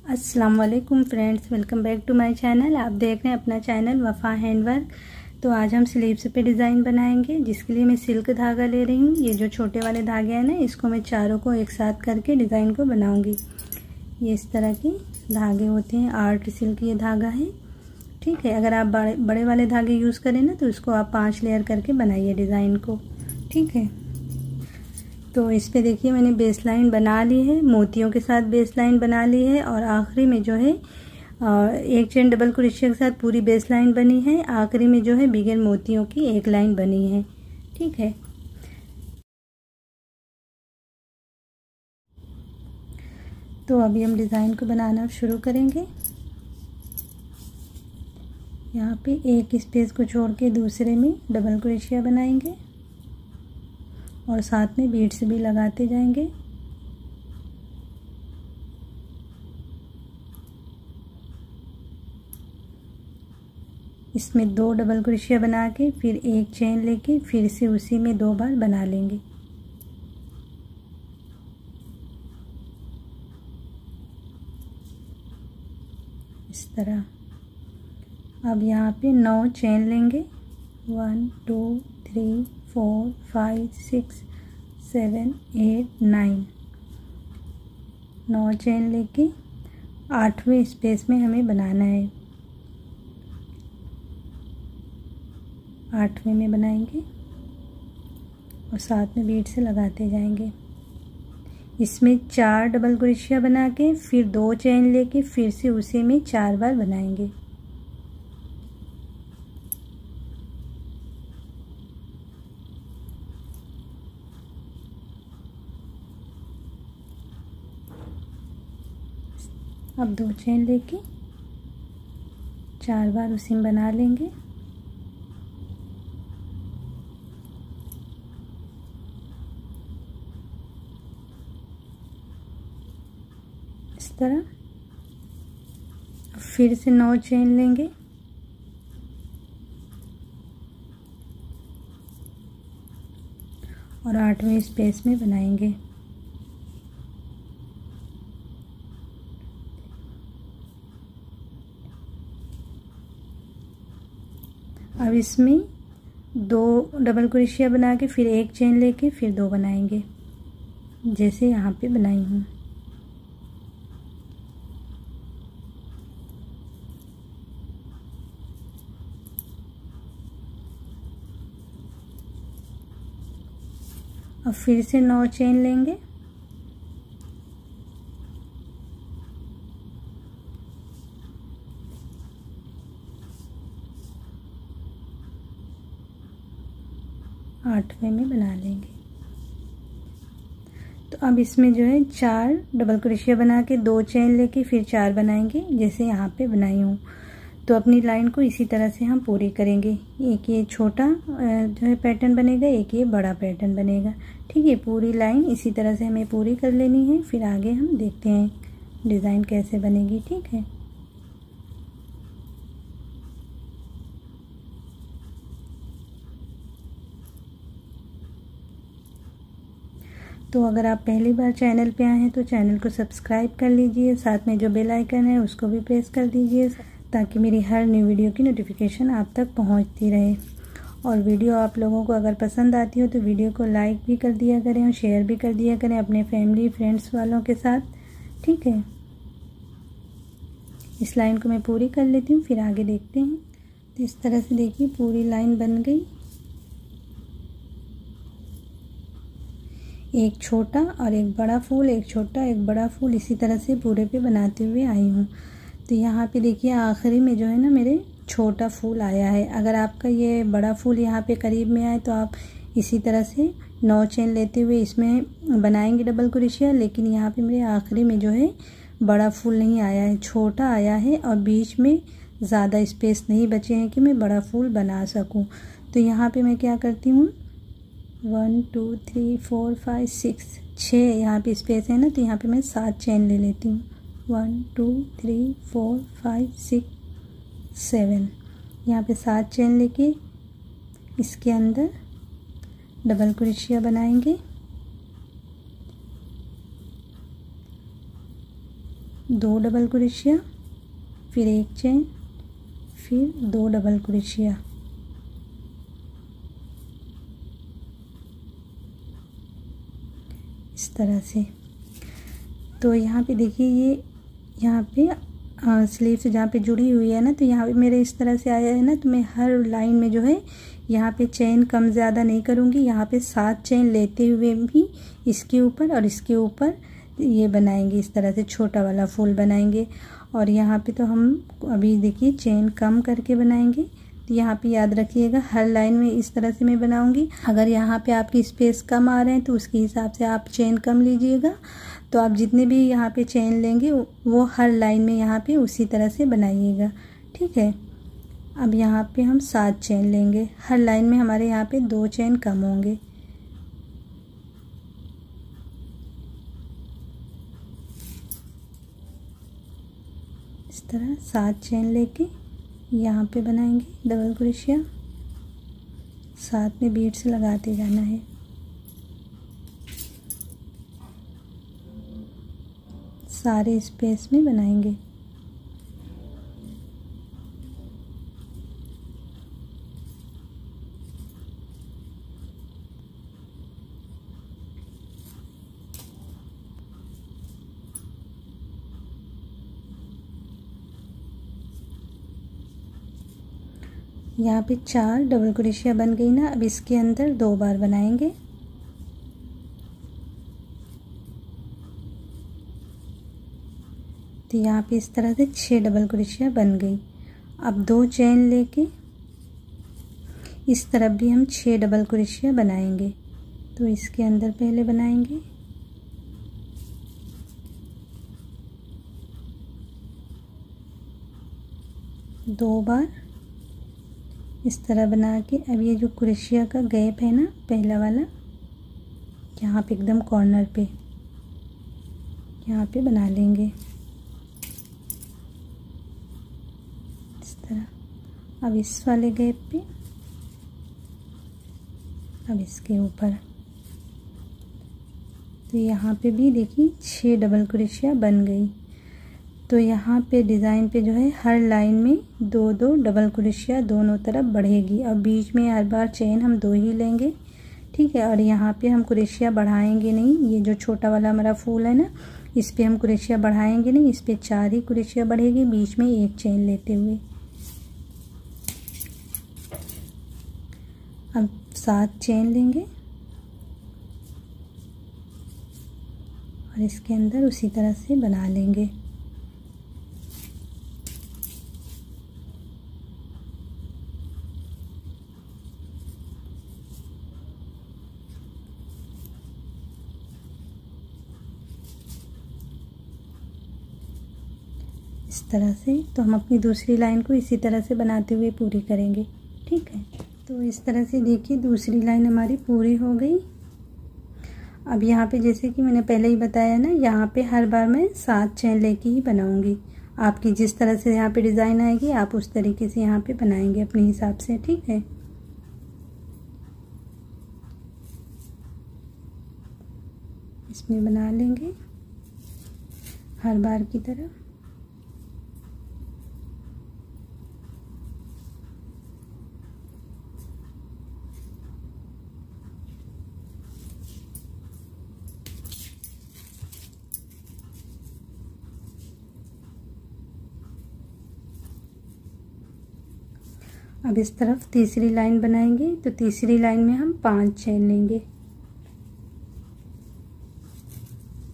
अस्सलाम वालेकुम friends, welcome back to my channel. आप देख रहे हैं अपना चैनल वफ़ा हैंडवर्क। तो आज हम स्लीव्स पे डिज़ाइन बनाएंगे, जिसके लिए मैं सिल्क धागा ले रही हूँ। ये जो छोटे वाले धागे हैं ना, इसको मैं चारों को एक साथ करके डिज़ाइन को बनाऊंगी। ये इस तरह के धागे होते हैं, आर्ट सिल्क ये धागा है। ठीक है, अगर आप बड़े वाले धागे यूज़ करें ना, तो इसको आप 5 लेयर करके बनाइए डिज़ाइन को। ठीक है, तो इस पे देखिए मैंने बेस लाइन बना ली है, मोतियों के साथ बेस लाइन बना ली है। और आखिरी में जो है एक चेन डबल क्रोशिया के साथ पूरी बेस लाइन बनी है। आखिरी में जो है बिगन मोतियों की एक लाइन बनी है। ठीक है, तो अभी हम डिज़ाइन को बनाना शुरू करेंगे। यहाँ पे एक स्पेस को छोड़ के दूसरे में डबल क्रोशिया बनाएंगे और साथ में बीड्स भी लगाते जाएंगे। इसमें 2 डबल क्रोशिया बना के फिर एक चेन लेके फिर से उसी में 2 बार बना लेंगे। इस तरह अब यहाँ पे 9 चेन लेंगे। 1 2 3 4 5 6 7 8 9 चेन लेके 8वें स्पेस में हमें बनाना है। 8वें में बनाएंगे और साथ में बीड से लगाते जाएंगे। इसमें 4 डबल क्रोशिया बना के फिर 2 चेन लेके फिर से उसी में 4 बार बनाएंगे। अब 2 चेन लेके 4 बार उसी में बना लेंगे। इस तरह फिर से 9 चेन लेंगे और 8वें स्पेस में बनाएंगे। अब इसमें 2 डबल क्रोशिया बना के फिर एक चेन लेके फिर 2 बनाएंगे, जैसे यहाँ पे बनाई हूँ। अब फिर से 9 चेन लेंगे आठवें में बना लेंगे। तो अब इसमें जो है 4 डबल क्रोशिया बना के 2 चेन लेके फिर 4 बनाएंगे, जैसे यहाँ पे बनाई हूँ। तो अपनी लाइन को इसी तरह से हम पूरी करेंगे। एक ये छोटा जो है पैटर्न बनेगा, एक ये बड़ा पैटर्न बनेगा। ठीक है, पूरी लाइन इसी तरह से हमें पूरी कर लेनी है। फिर आगे हम देखते हैं डिज़ाइन कैसे बनेगी। ठीक है, तो अगर आप पहली बार चैनल पे आए हैं तो चैनल को सब्सक्राइब कर लीजिए, साथ में जो बेल आइकन है उसको भी प्रेस कर दीजिए, ताकि मेरी हर न्यू वीडियो की नोटिफिकेशन आप तक पहुंचती रहे। और वीडियो आप लोगों को अगर पसंद आती हो तो वीडियो को लाइक भी कर दिया करें और शेयर भी कर दिया करें अपने फैमिली फ्रेंड्स वालों के साथ। ठीक है, इस लाइन को मैं पूरी कर लेती हूँ, फिर आगे देखते हैं। तो इस तरह से देखिए पूरी लाइन बन गई। एक छोटा और एक बड़ा फूल, एक छोटा एक बड़ा फूल, इसी तरह से पूरे पे बनाते हुए आई हूँ। तो यहाँ पे देखिए आखिरी में जो है ना मेरे छोटा फूल आया है। अगर आपका ये बड़ा फूल यहाँ पे करीब में आए तो आप इसी तरह से 9 चेन लेते हुए इसमें बनाएंगे डबल क्रोशिया। लेकिन यहाँ पे मेरे आखिरी में जो है बड़ा फूल नहीं आया है, छोटा आया है और बीच में ज़्यादा स्पेस नहीं बचे हैं कि मैं बड़ा फूल बना सकूँ। तो यहाँ पर मैं क्या करती हूँ, 1 2 3 4 5 6 यहाँ पे स्पेस है ना, तो यहाँ पे मैं 7 चेन ले लेती हूँ। 1 2 3 4 5 6 7 यहाँ पे 7 चेन लेके इसके अंदर डबल क्रोशिया बनाएंगे। 2 डबल क्रोशिया, फिर 1 चेन, फिर 2 डबल क्रोशिया। इस तरह से। तो यहाँ पे देखिए ये यहाँ पे स्लीव से जहाँ पे जुड़ी हुई है ना, तो यहाँ पे मेरे इस तरह से आया है ना, तो मैं हर लाइन में जो है यहाँ पे चेन कम ज़्यादा नहीं करूँगी। यहाँ पे 7 चेन लेते हुए भी इसके ऊपर और इसके ऊपर ये बनाएंगे, इस तरह से छोटा वाला फूल बनाएंगे। और यहाँ पे तो हम अभी देखिए चेन कम करके बनाएंगे। तो यहाँ पे याद रखिएगा हर लाइन में इस तरह से मैं बनाऊँगी। अगर यहाँ पे आपकी स्पेस कम आ रहे हैं तो उसके हिसाब से आप चेन कम लीजिएगा। तो आप जितने भी यहाँ पे चेन लेंगे वो हर लाइन में यहाँ पे उसी तरह से बनाइएगा, ठीक है। अब यहाँ पे हम 7 चेन लेंगे, हर लाइन में हमारे यहाँ पे 2 चेन कम होंगे। इस तरह 7 चेन लेके यहाँ पे बनाएंगे डबल क्रोशिया, साथ में बीड्स लगाते जाना है। सारे स्पेस में बनाएंगे। यहाँ पे 4 डबल क्रोशिया बन गई ना। अब इसके अंदर 2 बार बनाएंगे। तो यहाँ पे इस तरह से 6 डबल क्रोशिया बन गई। अब 2 चेन लेके इस तरफ भी हम 6 डबल क्रोशिया बनाएंगे। तो इसके अंदर पहले बनाएंगे, दो बार इस तरह बना के। अब ये जो क्रोशिया का गैप है ना पहला वाला, यहाँ पे एकदम कॉर्नर पे यहाँ पे बना लेंगे इस तरह। अब इस वाले गैप पे, अब इसके ऊपर। तो यहाँ पे भी देखिए 6 डबल क्रोशिया बन गई। तो यहाँ पे डिज़ाइन पे जो है हर लाइन में 2-2 डबल क्रोशिया दोनों तरफ बढ़ेगी। और बीच में हर बार चेन हम 2 ही लेंगे, ठीक है। और यहाँ पे हम क्रोशिया बढ़ाएंगे नहीं। ये जो छोटा वाला हमारा फूल है ना, इस पे हम क्रोशिया बढ़ाएंगे नहीं, इस पे 4 ही क्रोशिया बढ़ेगी, बीच में 1 चेन लेते हुए। अब 7 चेन लेंगे और इसके अंदर उसी तरह से बना लेंगे। इस तरह से। तो हम अपनी दूसरी लाइन को इसी तरह से बनाते हुए पूरी करेंगे, ठीक है। तो इस तरह से देखिए दूसरी लाइन हमारी पूरी हो गई। अब यहाँ पे जैसे कि मैंने पहले ही बताया ना, यहाँ पे हर बार मैं 7 चेन लेके ही बनाऊंगी। आपकी जिस तरह से यहाँ पे डिज़ाइन आएगी आप उस तरीके से यहाँ पे बनाएंगे अपने हिसाब से, ठीक है। इसमें बना लेंगे हर बार की तरह। अब इस तरफ तीसरी लाइन बनाएंगे। तो तीसरी लाइन में हम 5 चेन लेंगे,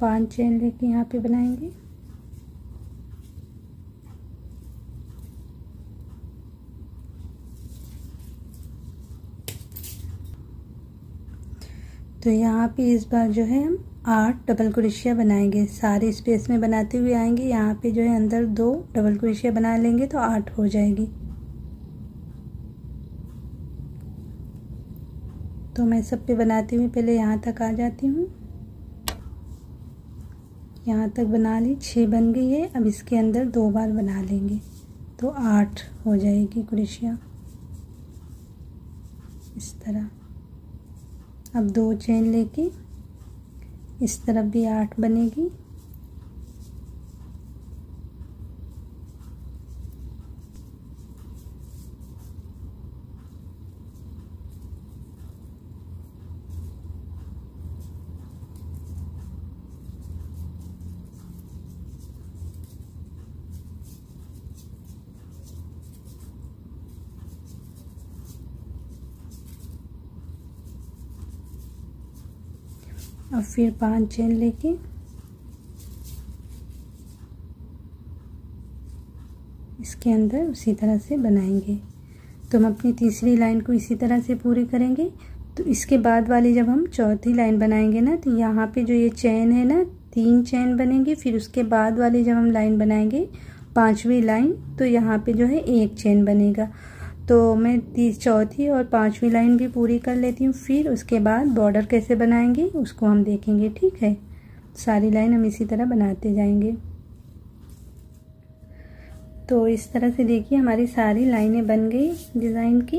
5 चेन लेके यहाँ पे बनाएंगे। तो यहाँ पे इस बार जो है हम 8 डबल क्रोशिया बनाएंगे। सारे स्पेस में बनाते हुए आएंगे। यहाँ पे जो है अंदर 2 डबल क्रोशिया बना लेंगे तो 8 हो जाएगी। तो मैं सब पे बनाते हुए पहले यहाँ तक आ जाती हूँ। यहाँ तक बना ली, 6 बन गई है। अब इसके अंदर 2 बार बना लेंगे तो 8 हो जाएगी क्रोशिया इस तरह। अब 2 चेन लेके इस तरफ भी 8 बनेगी। अब फिर 5 चेन लेके इसके अंदर उसी तरह से बनाएंगे। तो हम अपनी तीसरी लाइन को इसी तरह से पूरी करेंगे। तो इसके बाद वाली जब हम चौथी लाइन बनाएंगे ना, तो यहाँ पे जो ये चेन है ना 3 चेन बनेंगी। फिर उसके बाद वाली जब हम लाइन बनाएंगे 5वीं लाइन, तो यहाँ पे जो है 1 चेन बनेगा। तो मैं चौथी और 5वीं लाइन भी पूरी कर लेती हूँ। फिर उसके बाद बॉर्डर कैसे बनाएंगे उसको हम देखेंगे, ठीक है। सारी लाइन हम इसी तरह बनाते जाएंगे। तो इस तरह से देखिए हमारी सारी लाइनें बन गई डिज़ाइन की।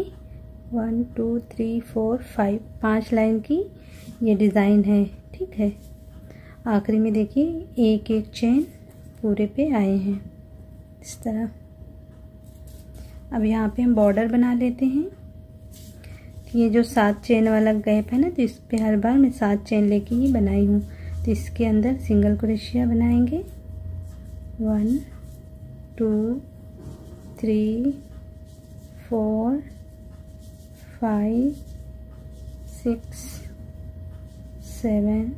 1 2 3 4 5 लाइन की ये डिज़ाइन है, ठीक है। आखिरी में देखिए 1 चेन पूरे पे आए हैं इस तरह। अब यहाँ पे हम बॉर्डर बना लेते हैं। ये जो 7 चेन वाला गैप है ना, तो इस पे हर बार मैं 7 चेन लेके ही बनाई हूँ। तो इसके अंदर सिंगल क्रोशिया बनाएंगे। 1 2 3 4 5 6 7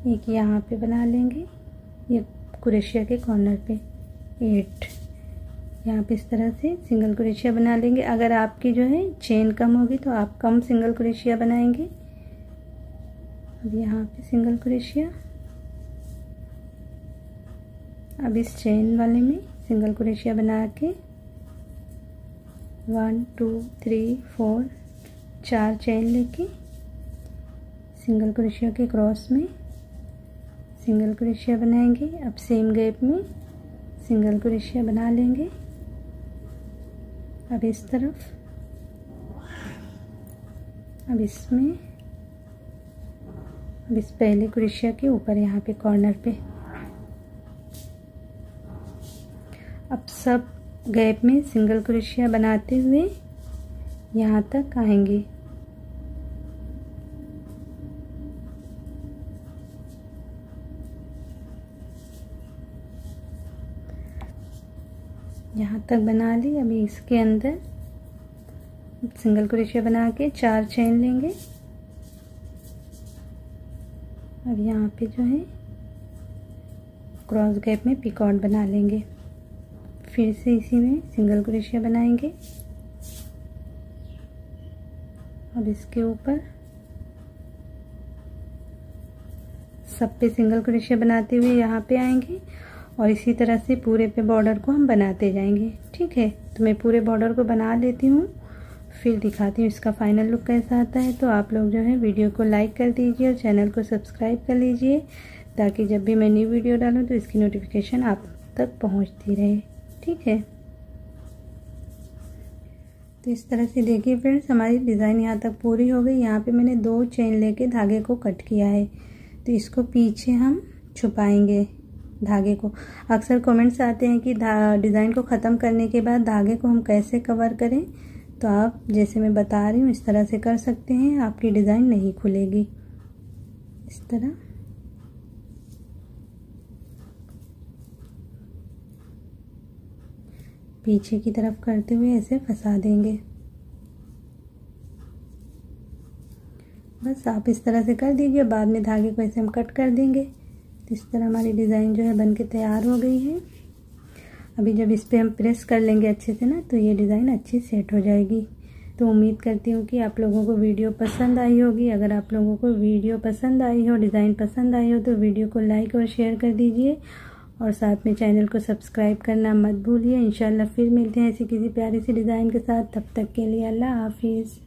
एक यहाँ पे बना लेंगे, ये क्रोशिया के कॉर्नर पे 8 यहाँ पे इस तरह से सिंगल क्रोशिया बना लेंगे। अगर आपकी जो है चेन कम होगी तो आप कम सिंगल क्रोशिया बनाएंगे। अब यहाँ पे सिंगल क्रोशिया, अब इस चेन वाले में सिंगल क्रोशिया बना के 1 2 3 4 4 चेन लेके सिंगल क्रोशिया के क्रॉस में सिंगल क्रोशिया बनाएंगे। अब सेम गैप में सिंगल क्रोशिया बना लेंगे। अब इस तरफ, अब इसमें, अब इस पहले क्रोशिया के ऊपर यहाँ पे कॉर्नर पे, अब सब गैप में सिंगल क्रोशिया बनाते हुए यहाँ तक आएंगे। यहाँ तक बना ली। अभी इसके अंदर सिंगल क्रोशिया बना के 4 चेन लेंगे। अब यहाँ पे जो है क्रॉस गैप में पिकॉट बना लेंगे। फिर से इसी में सिंगल क्रोशिया बनाएंगे। अब इसके ऊपर सब पे सिंगल क्रोशिया बनाते हुए यहाँ पे आएंगे और इसी तरह से पूरे पे बॉर्डर को हम बनाते जाएंगे, ठीक है। तो मैं पूरे बॉर्डर को बना लेती हूँ, फिर दिखाती हूँ इसका फाइनल लुक कैसा आता है। तो आप लोग जो है वीडियो को लाइक कर दीजिए और चैनल को सब्सक्राइब कर लीजिए, ताकि जब भी मैं न्यू वीडियो डालूँ तो इसकी नोटिफिकेशन आप तक पहुँचती रहे, ठीक है। तो इस तरह से देखिए फ्रेंड्स, हमारी डिज़ाइन यहाँ तक पूरी हो गई। यहाँ पे मैंने 2 चेन लेके धागे को कट किया है। तो इसको पीछे हम छुपाएंगे धागे को। अक्सर कमेंट्स आते हैं कि डिज़ाइन को ख़त्म करने के बाद धागे को हम कैसे कवर करें। तो आप जैसे मैं बता रही हूँ इस तरह से कर सकते हैं, आपकी डिज़ाइन नहीं खुलेगी। इस तरह पीछे की तरफ करते हुए ऐसे फंसा देंगे। बस आप इस तरह से कर दीजिए, बाद में धागे को ऐसे हम कट कर देंगे। तो इस तरह हमारी डिज़ाइन जो है बनके तैयार हो गई है। अभी जब इस पर हम प्रेस कर लेंगे अच्छे से ना, तो ये डिज़ाइन अच्छी सेट हो जाएगी। तो उम्मीद करती हूँ कि आप लोगों को वीडियो पसंद आई होगी। अगर आप लोगों को वीडियो पसंद आई हो, डिज़ाइन पसंद आई हो, तो वीडियो को लाइक और शेयर कर दीजिए और साथ में चैनल को सब्सक्राइब करना मत भूलिए। इंशाल्लाह फिर मिलते हैं ऐसी किसी प्यारी सी डिज़ाइन के साथ। तब तक के लिए अल्लाह हाफिज़।